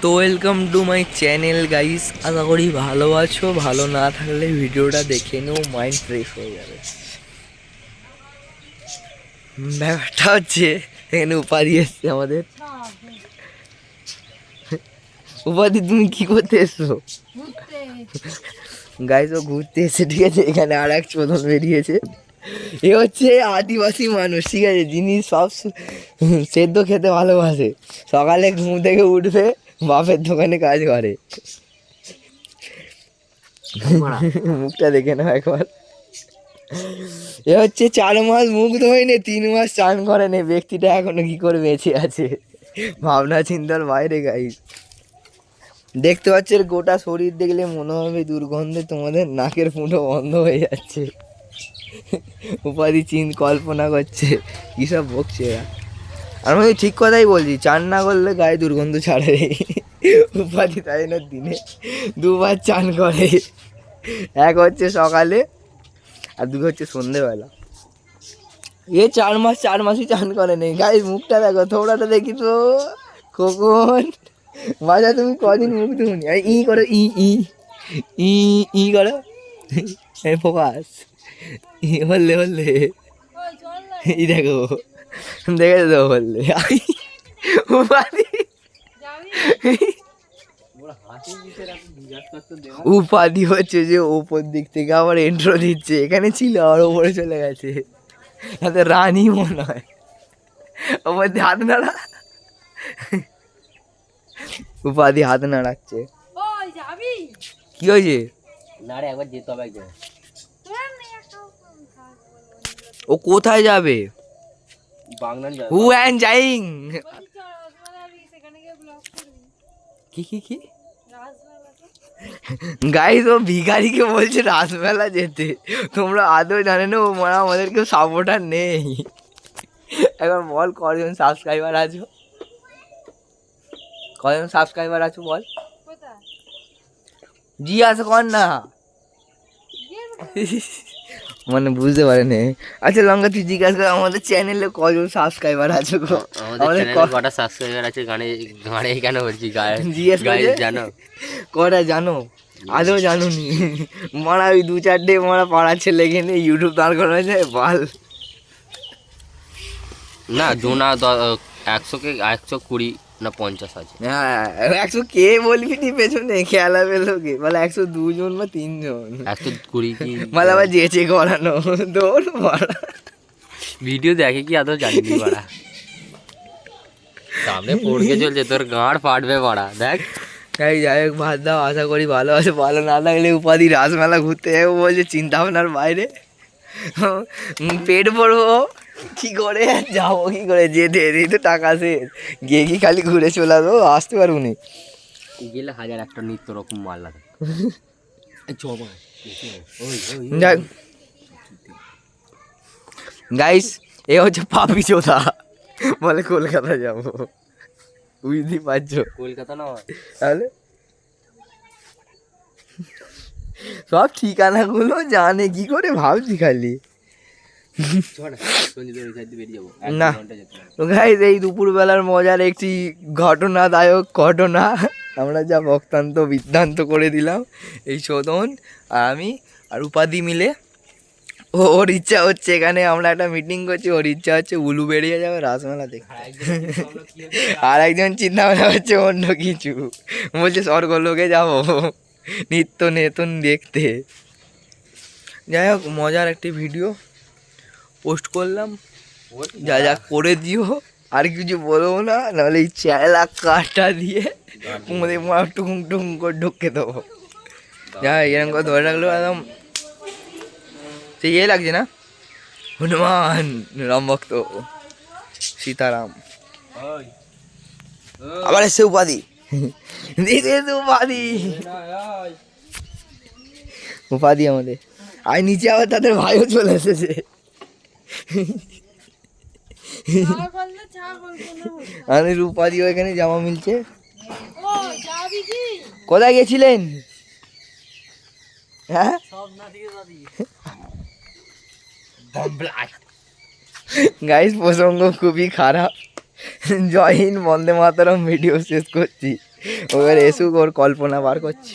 তো welcome to my channel guys, আশা করি ভালো আছো। ভালো না থাকলে ভিডিওটা দেখে নেও, মাইন্ড ফ্রেশ হয়ে যাবে। ব্যাপারটা হচ্ছে এখানে উপাধি এসছে আমাদের। উপাধি, তুমি কি করতে এসছো? গাইস ও ঘুরতে এসে, ঠিক আছে। এখানে আর এক চোদন বেরিয়েছে। এ হচ্ছে আদিবাসী মানুষ, ঠিক আছে, যিনি সব সেদ্ধ খেতে ভালোবাসে। সকালে ঘুম থেকে উঠবে, বাপের দোকানে কাজ করে। মুখটা দেখে নাও একবার। এ হচ্ছে 4 মাস মুখ ধোয়নি, 3 মাস চান করেনি। ব্যক্তিটা এখনো কি করে বেঁচে আছে, ভাবনা চিন্তার বাইরে গাইস। দেখতে পাচ্ছ গোটা শরীর দেখলে মনে হবে দুর্গন্ধে তোমাদের নাকের ফুটো বন্ধ হয়ে যাচ্ছে। উপাধি কল্পনা করছে কিসব বকছে এরা। আমি ঠিক কথাই বলছি, চান না করলে গায়ে দুর্গন্ধ ছাড়ে। উপাধি তাই না দিনে 2 বার চান করে। এক হচ্ছে সকালে আর 2 হচ্ছে সন্ধেবেলা। এ 4 মাসই চান করে নেই গায়ে। মুখটা দেখো, থোবড়াটা দেখি তো কখন বাজা। তুমি কদিন মুখ ধুনি? ই করো, ই ই ই ই করো, ফোকাস বললে বললে ই দেখো, দেখে তো বললে উপাধি হচ্ছে যে ওপর দিক থেকে আবার এন্ট্রো দিচ্ছে। এখানে ছিল আর ওপরে চলে গেছে। তাতে রানী মনে হয়। ওপর দিয়ে হাত নাড়া, উপাধি হাত নাড়াচ্ছে। কি হয়েছে? ও কোথায় যাবে? হু অ্যান্ড যাইং কি কি কি গাইস, ও ভিখারিকে বলছে রাসমেলা যেতে। তোমরা আদৌ জানে না ও মারা আমাদের কেউ সাপোর্টার নেই। একবার বল কজন সাবস্ক্রাইবার আছো? কজন সাবস্ক্রাইবার আছো বল? জিজ্ঞাসা কর না। মানে বুঝতে পারেনি। আচ্ছা লঙ্কা, তুই জিজ্ঞাসা কর আমাদের চ্যানেলে কজন সাবস্ক্রাইবার আছে গো? আমাদের চ্যানেলে কটা সাবস্ক্রাইবার আছে? গানে গানে কেন বলছি? জিজ্ঞেস করে জানো কটা জানো? আদৌ জানো নি? মারা ওই 2-4টে মারা পাড়ার ছেলে কিনে ইউটিউব দাঁড় করা যায় বাল। না জোনা 100কে 120 না 50 আছে। হ্যাঁ 100 কে বলবি নি পেছনে খেলা পেলো কে বলে? 102 জন বা 3 জন। 120 কি মানে আবার যেচে করানো দৌড় মারা। ভিডিও দেখে কি আদৌ জানিনি বাড়া। সামনে পড়কে চলছে, তোর গাঁড় ফাটবে বাড়া। দেখ এই যাই হোক, ভাত দাও, আশা করি ভালো আছে। ভালো না লাগলে উপাধি রাসমেলা ঘুরতে যাবো বলছে, চিন্তা ভাবনার বাইরে। পেট ভরবো কি করে, যাবো কি করে, যেতে যেতেই তো টাকা শেষ। গিয়ে কি খালি ঘুরে চলে আসবো, আসতে পারবো নি। গেলে 1001টা নিত্য রকম মাল লাগে। যাক গাইস, এ হচ্ছে পাপি চোদা, বলে কলকাতা যাবো। বুঝতেই পারছো কলকাতা নয় তাহলে? সব ঠিকানাগুলো জানে কি করে, ভাবছি খালি। না গাইস, এই দুপুরবেলার মজার একটি ঘটনাদায়ক ঘটনা। আমরা যা বক্তান্ত বিদ্যান্ত করে দিলাম এই শোধন আর আমি আর উপাধি মিলে। ওর ইচ্ছা হচ্ছে, এখানে আমরা একটা মিটিং করছি, ওর ইচ্ছা হচ্ছে উলু বেরিয়ে যাবে রাসমেলা দেখতে। আর একজন চিন্তা ভাবনা হচ্ছে অন্য কিছু, বলছে স্বর্গলোকে যাবো নিত্য নতুন দেখতে। যাই হোক, মজার একটি ভিডিও পোস্ট করলাম, যা যা করে দিও। আর কিছু বলবো না, নাহলে এই চ্যালা কাঠটা দিয়ে কুমড়ে মার টুকুং টুকুং করে ঢুকে দেবো। যা এরকম করে ধরে রাখলেও একদম সে ইয়ে লাগছে না? হনুমান রাম ভক্ত সীতারাম। আবার এসে উপাধি, উপাধি উপাধি আমাদের। আর নিচে আবার তাদের ভাইও চলে এসেছে। আমাদের উপাধিও এখানে জামা মিলছে। কোথায় গেছিলেন? হ্যাঁ গাইস, প্রসঙ্গ খুবই খারাপ। জয় হিন্দ, বন্দে মাতরম, ভিডিও শেষ করছি। ও এবার এসুক, ওর কল্পনা বার করছি।